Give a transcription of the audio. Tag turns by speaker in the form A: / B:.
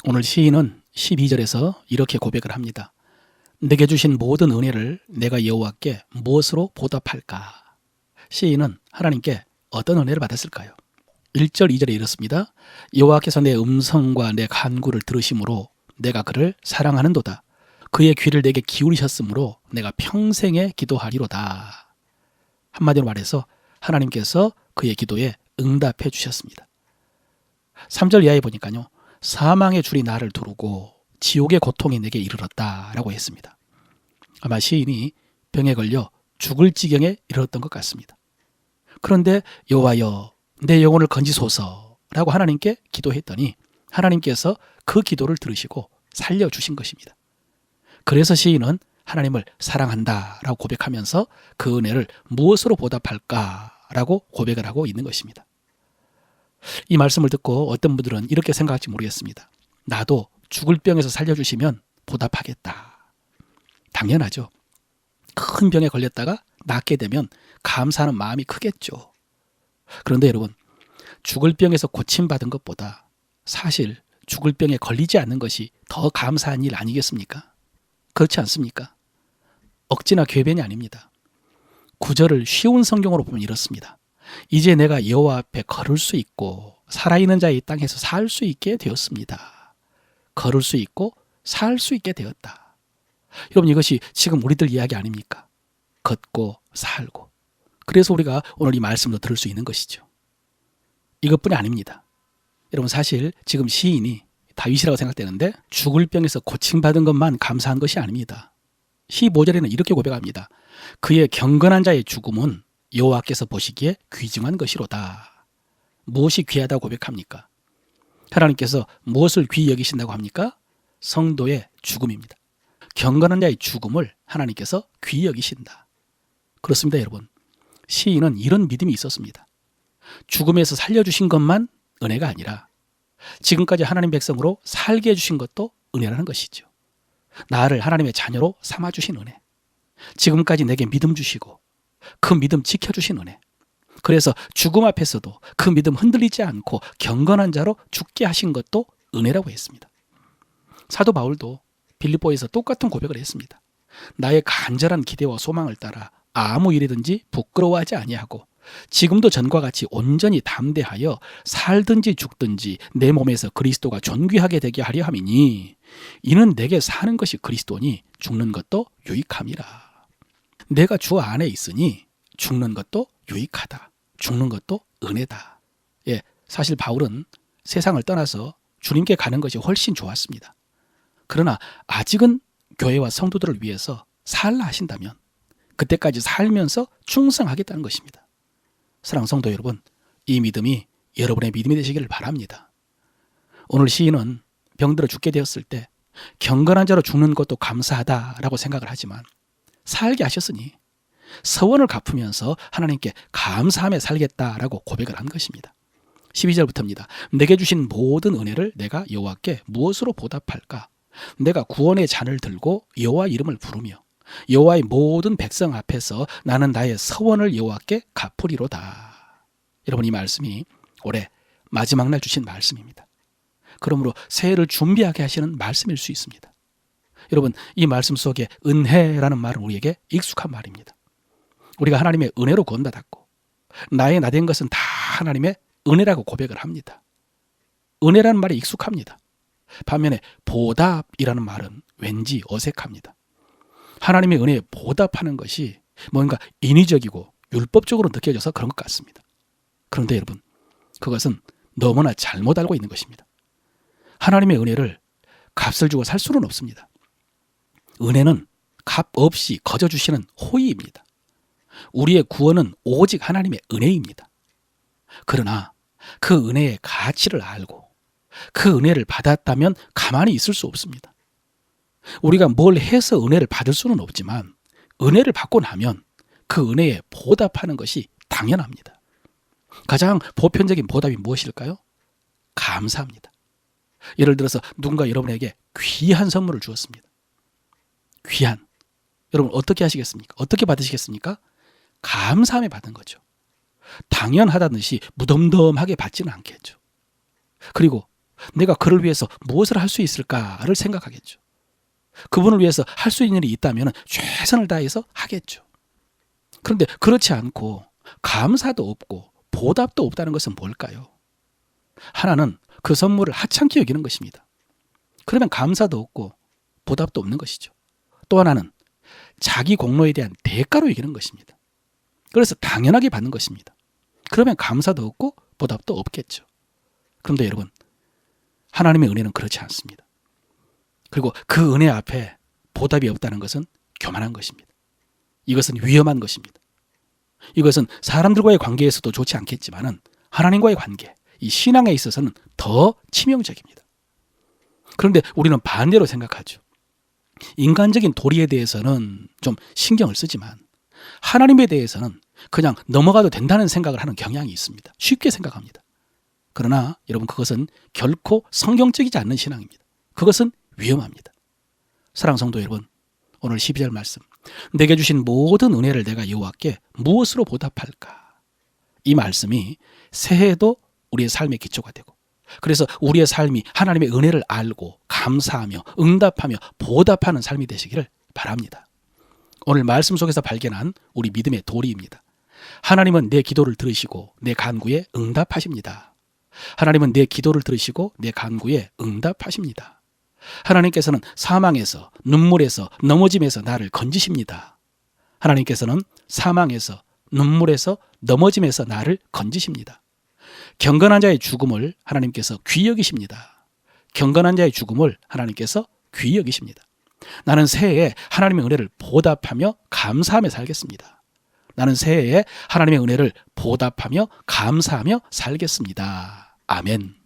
A: 오늘 시인은 12절에서 이렇게 고백을 합니다. 내게 주신 모든 은혜를 내가 여호와께 무엇으로 보답할까? 시인은 하나님께 어떤 은혜를 받았을까요? 1절 2절에 이렇습니다. 여호와께서 내 음성과 내 간구를 들으심으로 내가 그를 사랑하는도다. 그의 귀를 내게 기울이셨으므로 내가 평생에 기도하리로다. 한마디로 말해서 하나님께서 그의 기도에 응답해 주셨습니다. 3절 이하에 보니까요. 사망의 줄이 나를 두르고 지옥의 고통이 내게 이르렀다라고 했습니다. 아마 시인이 병에 걸려 죽을 지경에 이르렀던 것 같습니다. 그런데 여호와여 내 영혼을 건지소서라고 하나님께 기도했더니 하나님께서 그 기도를 들으시고 살려주신 것입니다. 그래서 시인은 하나님을 사랑한다라고 고백하면서 그 은혜를 무엇으로 보답할까라고 고백을 하고 있는 것입니다. 이 말씀을 듣고 어떤 분들은 이렇게 생각할지 모르겠습니다. 나도 죽을 병에서 살려주시면 보답하겠다. 당연하죠. 큰 병에 걸렸다가 낫게 되면 감사하는 마음이 크겠죠. 그런데 여러분, 죽을 병에서 고침받은 것보다 사실 죽을 병에 걸리지 않는 것이 더 감사한 일 아니겠습니까? 그렇지 않습니까? 억지나 궤변이 아닙니다. 구절을 쉬운 성경으로 보면 이렇습니다. 이제 내가 여호와 앞에 걸을 수 있고 살아있는 자의 땅에서 살 수 있게 되었습니다. 걸을 수 있고 살 수 있게 되었다. 여러분, 이것이 지금 우리들 이야기 아닙니까? 걷고 살고. 그래서 우리가 오늘 이 말씀도 들을 수 있는 것이죠. 이것뿐이 아닙니다. 여러분, 사실 지금 시인이 다윗이라고 생각되는데 죽을 병에서 고침받은 것만 감사한 것이 아닙니다. 15절에는 이렇게 고백합니다. 그의 경건한 자의 죽음은 여호와께서 보시기에 귀중한 것이로다. 무엇이 귀하다고 고백합니까? 하나님께서 무엇을 귀히 여기신다고 합니까? 성도의 죽음입니다. 경건한 자의 죽음을 하나님께서 귀히 여기신다. 그렇습니다, 여러분. 시인은 이런 믿음이 있었습니다. 죽음에서 살려주신 것만 은혜가 아니라 지금까지 하나님 백성으로 살게 해주신 것도 은혜라는 것이죠. 나를 하나님의 자녀로 삼아주신 은혜. 지금까지 내게 믿음 주시고 그 믿음 지켜주신 은혜. 그래서 죽음 앞에서도 그 믿음 흔들리지 않고 경건한 자로 죽게 하신 것도 은혜라고 했습니다. 사도 바울도 빌립보에서 똑같은 고백을 했습니다. 나의 간절한 기대와 소망을 따라 아무 일이든지 부끄러워하지 아니하고 지금도 전과 같이 온전히 담대하여 살든지 죽든지 내 몸에서 그리스도가 존귀하게 되게 하려 함이니 이는 내게 사는 것이 그리스도니 죽는 것도 유익함이라. 내가 주 안에 있으니 죽는 것도 유익하다. 죽는 것도 은혜다. 예, 사실 바울은 세상을 떠나서 주님께 가는 것이 훨씬 좋았습니다. 그러나 아직은 교회와 성도들을 위해서 살라 하신다면 그때까지 살면서 충성하겠다는 것입니다. 사랑하는 성도 여러분, 이 믿음이 여러분의 믿음이 되시기를 바랍니다. 오늘 시인은 병들어 죽게 되었을 때 경건한 자로 죽는 것도 감사하다라고 생각을 하지만 살게 하셨으니 서원을 갚으면서 하나님께 감사하며 살겠다라고 고백을 한 것입니다. 12절부터입니다. 내게 주신 모든 은혜를 내가 여호와께 무엇으로 보답할까? 내가 구원의 잔을 들고 여호와 이름을 부르며 여호와의 모든 백성 앞에서 나는 나의 서원을 여호와께 갚으리로다. 여러분, 이 말씀이 올해 마지막 날 주신 말씀입니다. 그러므로 새해를 준비하게 하시는 말씀일 수 있습니다. 여러분, 이 말씀 속에 은혜라는 말은 우리에게 익숙한 말입니다. 우리가 하나님의 은혜로 구원받았고 나의 나된 것은 다 하나님의 은혜라고 고백을 합니다. 은혜라는 말이 익숙합니다. 반면에 보답이라는 말은 왠지 어색합니다. 하나님의 은혜에 보답하는 것이 뭔가 인위적이고 율법적으로 느껴져서 그런 것 같습니다. 그런데 여러분, 그것은 너무나 잘못 알고 있는 것입니다. 하나님의 은혜를 값을 주고 살 수는 없습니다. 은혜는 값 없이 거저 주시는 호의입니다. 우리의 구원은 오직 하나님의 은혜입니다. 그러나 그 은혜의 가치를 알고 그 은혜를 받았다면 가만히 있을 수 없습니다. 우리가 뭘 해서 은혜를 받을 수는 없지만 은혜를 받고 나면 그 은혜에 보답하는 것이 당연합니다. 가장 보편적인 보답이 무엇일까요? 감사합니다. 예를 들어서 누군가 여러분에게 귀한 선물을 주었습니다. 귀한. 여러분 어떻게 하시겠습니까? 어떻게 받으시겠습니까? 감사함에 받은 거죠. 당연하다는 듯이 무덤덤하게 받지는 않겠죠. 그리고 내가 그를 위해서 무엇을 할 수 있을까를 생각하겠죠. 그분을 위해서 할 수 있는 일이 있다면 최선을 다해서 하겠죠. 그런데 그렇지 않고 감사도 없고 보답도 없다는 것은 뭘까요? 하나는 그 선물을 하찮게 여기는 것입니다. 그러면 감사도 없고 보답도 없는 것이죠. 또 하나는 자기 공로에 대한 대가로 여기는 것입니다. 그래서 당연하게 받는 것입니다. 그러면 감사도 없고 보답도 없겠죠. 그런데 여러분, 하나님의 은혜는 그렇지 않습니다. 그리고 그 은혜 앞에 보답이 없다는 것은 교만한 것입니다. 이것은 위험한 것입니다. 이것은 사람들과의 관계에서도 좋지 않겠지만 하나님과의 관계, 이 신앙에 있어서는 더 치명적입니다. 그런데 우리는 반대로 생각하죠. 인간적인 도리에 대해서는 좀 신경을 쓰지만 하나님에 대해서는 그냥 넘어가도 된다는 생각을 하는 경향이 있습니다. 쉽게 생각합니다. 그러나 여러분, 그것은 결코 성경적이지 않는 신앙입니다. 그것은 위험합니다. 사랑하는 성도 여러분, 오늘 12절 말씀, 내게 주신 모든 은혜를 내가 여호와께 무엇으로 보답할까? 이 말씀이 새해에도 우리의 삶의 기초가 되고, 그래서 우리의 삶이 하나님의 은혜를 알고 감사하며 응답하며 보답하는 삶이 되시기를 바랍니다. 오늘 말씀 속에서 발견한 우리 믿음의 도리입니다. 하나님은 내 기도를 들으시고 내 간구에 응답하십니다. 하나님은 내 기도를 들으시고 내 간구에 응답하십니다. 하나님께서는 사망에서, 눈물에서, 넘어짐에서 나를 건지십니다. 하나님께서는 사망에서, 눈물에서, 넘어짐에서 나를 건지십니다. 경건한 자의 죽음을 하나님께서 귀히 여기십니다. 경건한 자의 죽음을 하나님께서 귀히 여기십니다. 나는 새해에 하나님의 은혜를 보답하며 감사하며 살겠습니다. 나는 새해에 하나님의 은혜를 보답하며 감사하며 살겠습니다. 아멘.